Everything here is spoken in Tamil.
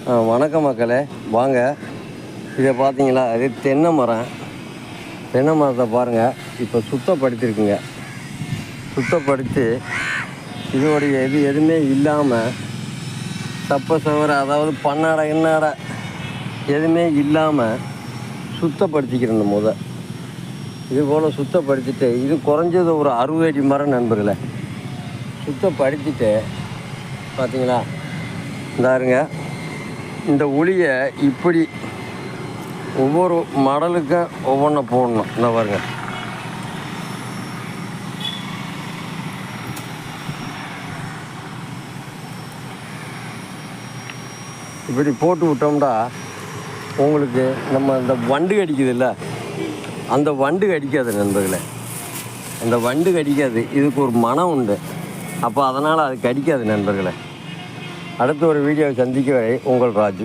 வணக்கம் மக்களே, வாங்க. இதை பார்த்தீங்களா, இது தென்னை மரம். தென்னை மரத்தை பாருங்கள், இப்போ சுத்தப்படுத்தியிருக்குங்க. சுத்தப்படுத்தி இதோடைய எதுவுமே இல்லாமல் சப்ப சவரை, அதாவது பண்ணாடை என்னாடை எதுவுமே இல்லாமல் சுத்தப்படுத்திக்கிறேன். இது போல் சுத்தப்படுத்திட்டு, இது குறைஞ்சது ஒரு 60 அடி மரம் நண்பர்களே. சுத்தப்படுத்திட்டு பார்த்தீங்களா, இந்தாருங்க, இந்த உளியை இப்படி ஒவ்வொரு மடலுக்கும் ஒவ்வொன்றை போடணும். இந்த பாருங்க, இப்படி போட்டு விட்டோம்னா உங்களுக்கு நம்ம இந்த வண்டு கடிக்குது இல்லை, அந்த வண்டு கடிக்காது நண்பர்களே. அந்த வண்டு கடிக்காது, இதுக்கு ஒரு மனம் உண்டு. அப்போ அதனால் அது கடிக்காது நண்பர்களே. அடுத்த ஒரு வீடியோவை சந்திக்க வரை உங்கள் ராஜு.